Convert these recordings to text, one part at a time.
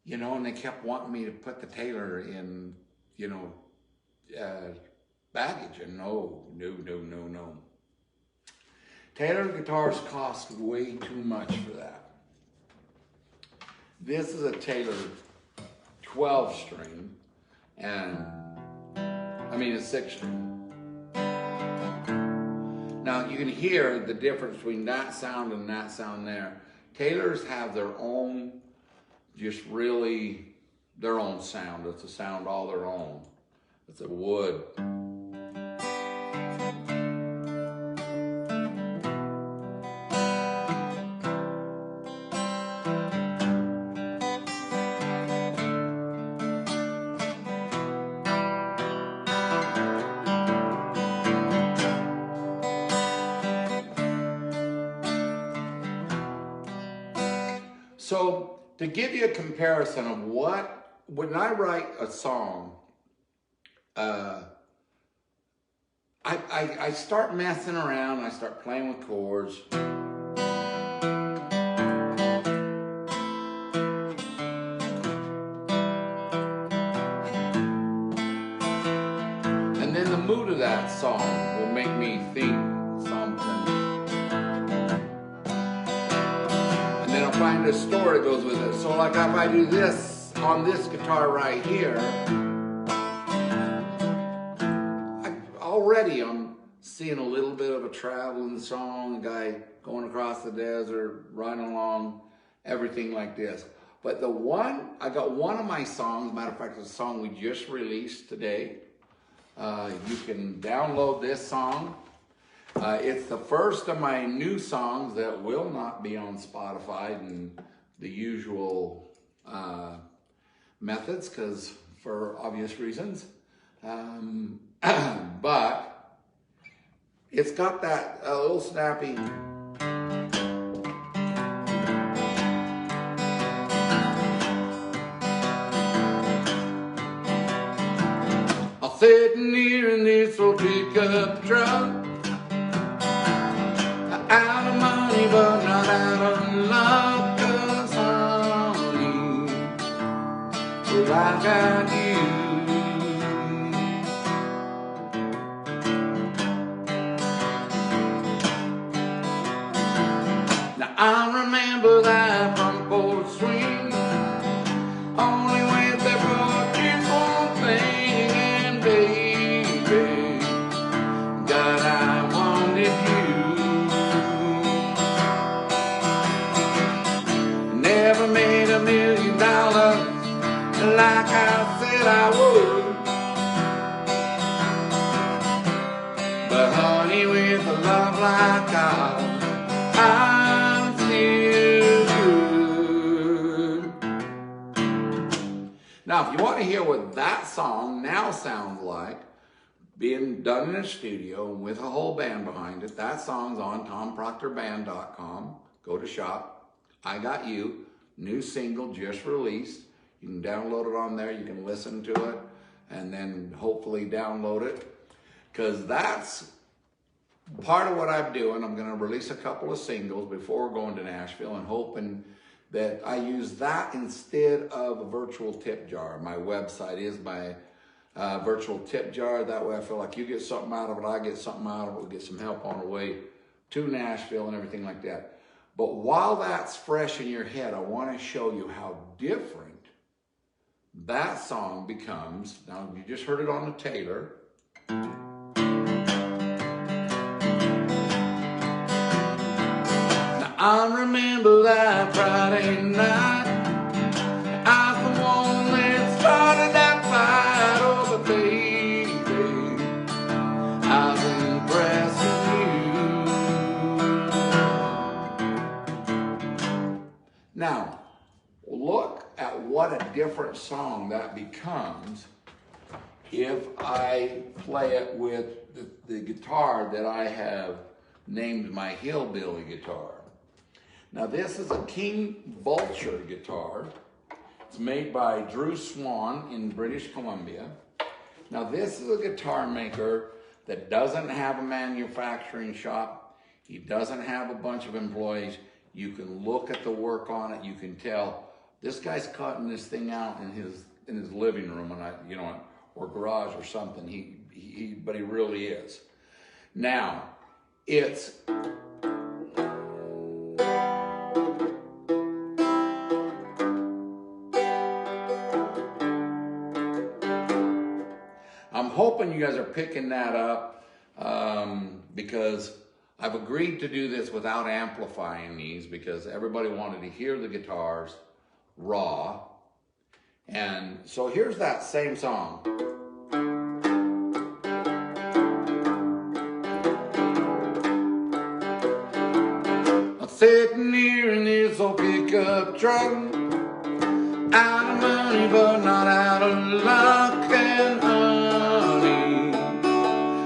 you know, and they kept wanting me to put the Taylor in, you know, baggage, and no. Taylor guitars cost way too much for that. This is a Taylor 12 string, and I mean a 6 string. Now you can hear the difference between that sound and that sound there. Taylors have their own, just really their own sound. It's a sound all their own. It's a wood. So to give you a comparison of when I write a song, I start messing around, I start playing with chords. And then the mood of that song will make me think something. And then I'll find a story that goes with it. So like if I do this on this guitar right here, already I'm seeing a little bit of a traveling song, a guy going across the desert, riding along, everything like this. But I got one of my songs, matter of fact, it's a song we just released today. You can download this song. It's the first of my new songs that will not be on Spotify and the usual methods, because for obvious reasons. But it's got that little snappy. I'm sitting here in this old pickup truck, out of money but not out of love, 'cause honey, well, I got you. I remember that front porch swing, only with that broken one thing, and baby, God, I wanted you. Never made $1 million like I said I would, but honey, with a love like ours, I'm still good. Now, if you want to hear what that song now sounds like, being done in a studio with a whole band behind it, that song's on TomProctorBand.com. Go to shop. I Got You, new single just released. You can download it on there. You can listen to it and then hopefully download it, because that's part of what I'm doing. I'm going to release a couple of singles before going to Nashville, and hoping that I use that instead of a virtual tip jar. My website is my virtual tip jar. That way I feel like you get something out of it, I get something out of it, we get some help on the way to Nashville and everything like that. But while that's fresh in your head, I want to show you how different that song becomes. Now, you just heard it on the Taylor. I remember that Friday night, I was the one that started that fight. Oh, but baby, I was impressing you. Now, look at what a different song that becomes if I play it with the guitar that I have named my hillbilly guitar. Now, this is a King Vulture guitar. It's made by Drew Swan in British Columbia. Now, this is a guitar maker that doesn't have a manufacturing shop. He doesn't have a bunch of employees. You can look at the work on it. You can tell This guy's cutting this thing out in his living room, and or garage or something. But he really is. Now, it's I'm hoping you guys are picking that up because I've agreed to do this without amplifying these because everybody wanted to hear the guitars raw. And so here's that same song. I'm sitting here in this old pickup truck, out of money but not out of luck, and honey,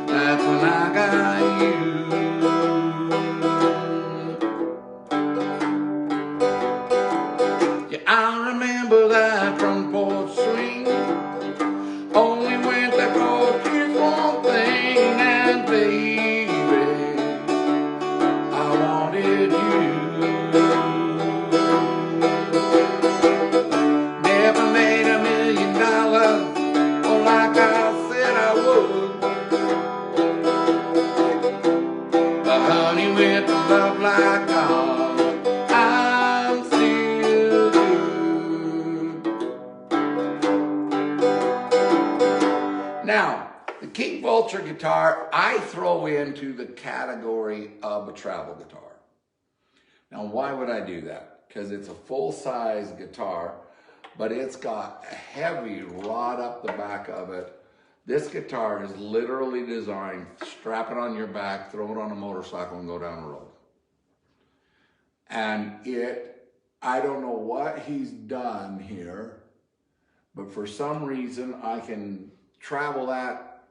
that's when I got you. Yeah, I remember that front porch swing, only went there for just one thing, and baby, I wanted you. Never made $1 million, oh, like I said I would. But honey, with a love like ours, I'm still good. Now, the King Vulture guitar, I throw into the category of a travel guitar. Now, why would I do that? Because it's a full-size guitar, but it's got a heavy rod up the back of it. This guitar is literally designed, strap it on your back, throw it on a motorcycle, and go down the road. And I don't know what he's done here, but for some reason, I can travel that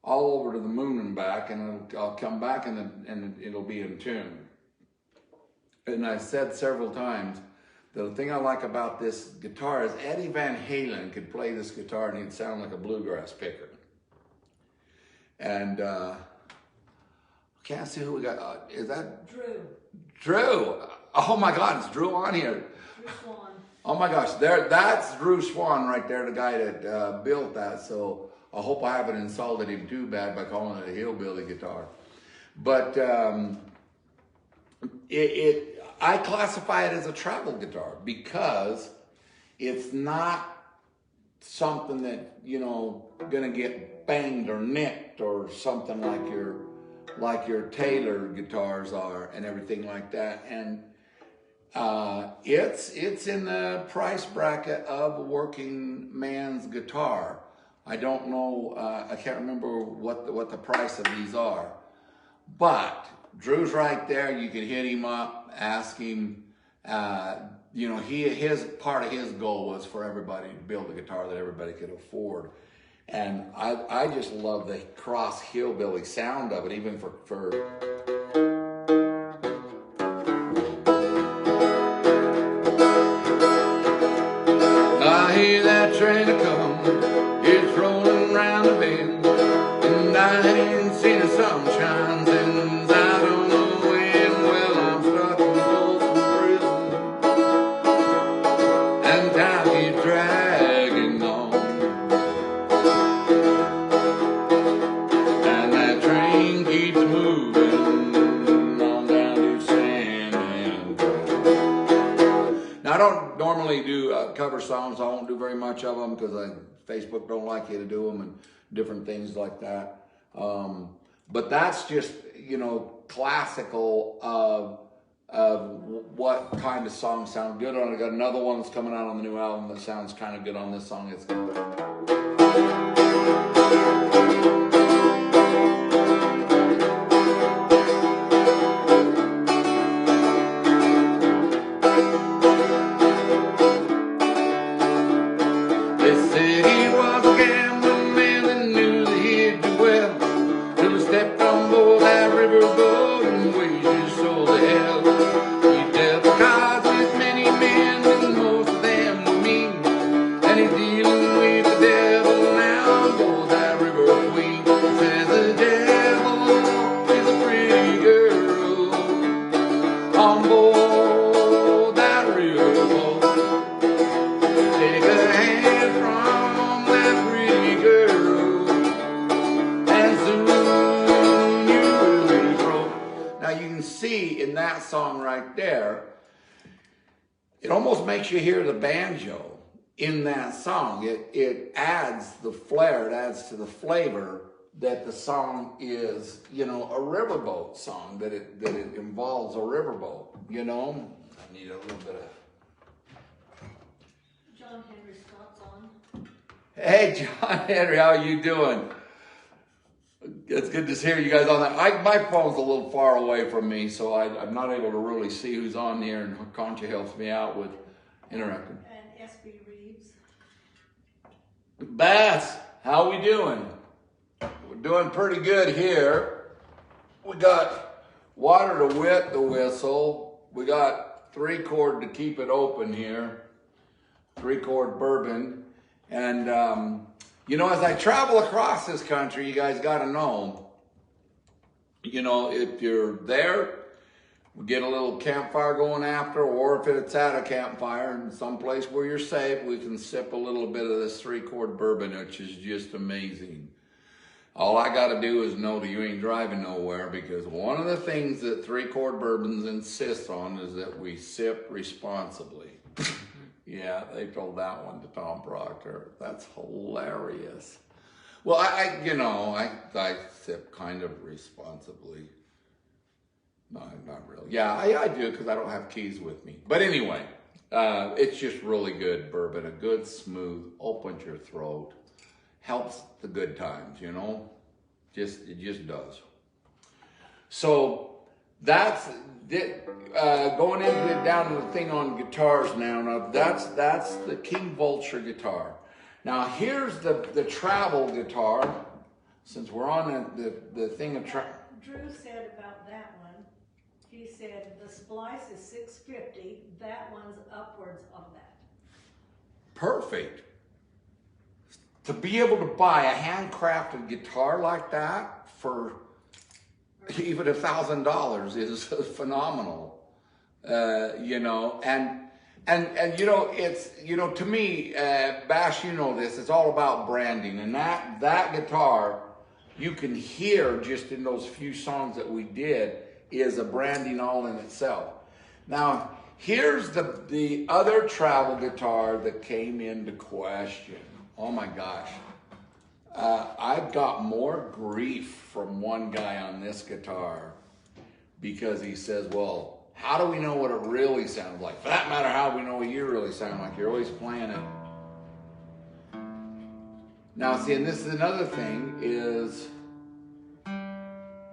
all over to the moon and back, and I'll come back and it'll be in tune. And I've said several times, the thing I like about this guitar is Eddie Van Halen could play this guitar and he'd sound like a bluegrass picker. And I can't see who we got. Is that? Drew. Drew. Oh my God, it's Drew on here. Drew Swan. Oh my gosh, that's Drew Swan right there, the guy that built that. So I hope I haven't insulted him too bad by calling it a hillbilly guitar. But I classify it as a travel guitar because it's not something that, gonna get banged or nicked or something like your Taylor guitars are and everything like that. And it's in the price bracket of a working man's guitar. I don't know, I can't remember what the price of these are, but Drew's right there. You can hit him up, ask him. His part of his goal was for everybody to build a guitar that everybody could afford. And I just love the cross hillbilly sound of it, even for I hear that train a come, it's rolling round the bend, and I ain't seen the sunshine since I don't know when. Well, I'm stuck in Folsom Prison, and time keeps dragging on, and that train keeps moving on down to San Antonio. Now, I don't normally do cover songs. I won't do very much of them because Facebook don't like you to do them and different things like that. But that's just, classical of what kind of songs sound good on it. I got another one that's coming out on the new album that sounds kind of good on this song. It's dealing with the devil. right there, it almost makes you hear the banjo in that song. It adds the flair, it adds to the flavor that the song is, you know, a riverboat song, that it involves a riverboat, you know. I need a little bit of... John Henry Scott's on. Hey, John Henry, how are you doing? It's good to hear you guys on that. My phone's a little far away from me, so I'm not able to really see who's on here, and Concha helps me out with interacting. And S.B. Reeves. Bass, how we doing? We're doing pretty good here. We got water to wet the whistle. We got 3-chord to keep it open here. 3-chord bourbon. And, you know, as I travel across this country, you guys got to know, you know, if you're there, we get a little campfire going after, or if it's at a campfire in some place where you're safe, we can sip a little bit of this 3-chord bourbon, which is just amazing. All I got to do is know that you ain't driving nowhere, because one of the things that 3-chord bourbons insist on is that we sip responsibly. Yeah, they told that one to Tom Proctor. That's hilarious. Well, I sip kind of responsibly. No, not really. Yeah, I do, because I don't have keys with me. But anyway, it's just really good bourbon. A good, smooth, opens your throat. Helps the good times, you know? It just does. So that's it. Going into down to the thing on guitars now. Now that's the King Vulture guitar. Now here's the travel guitar. Since we're on the thing of travel. Drew said about that one, he said the splice is $6.50. That one's upwards of that. Perfect. To be able to buy a handcrafted guitar like that for even $1,000 is phenomenal. You know, and you know, it's, you know, to me, Bash, you know this, it's all about branding, and that guitar, you can hear just in those few songs that we did, is a branding all in itself. Now, here's the other travel guitar that came into question. Oh my gosh. I've got more grief from one guy on this guitar because he says, well, how do we know what it really sounds like? For that matter, how do we know what you really sound like? You're always playing it. Now, see, and this is another thing, is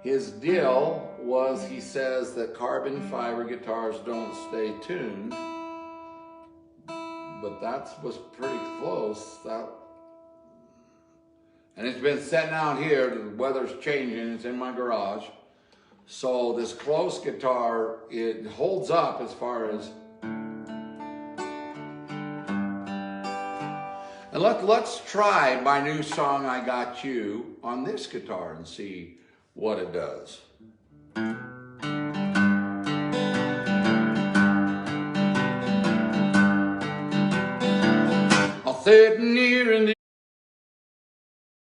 his deal was, he says that carbon fiber guitars don't stay tuned, but that was pretty close. And it's been sitting out here, the weather's changing, it's in my garage. So this close guitar, it holds up as far as... And let's try my new song, I Got You, on this guitar and see what it does. I'm sitting here in the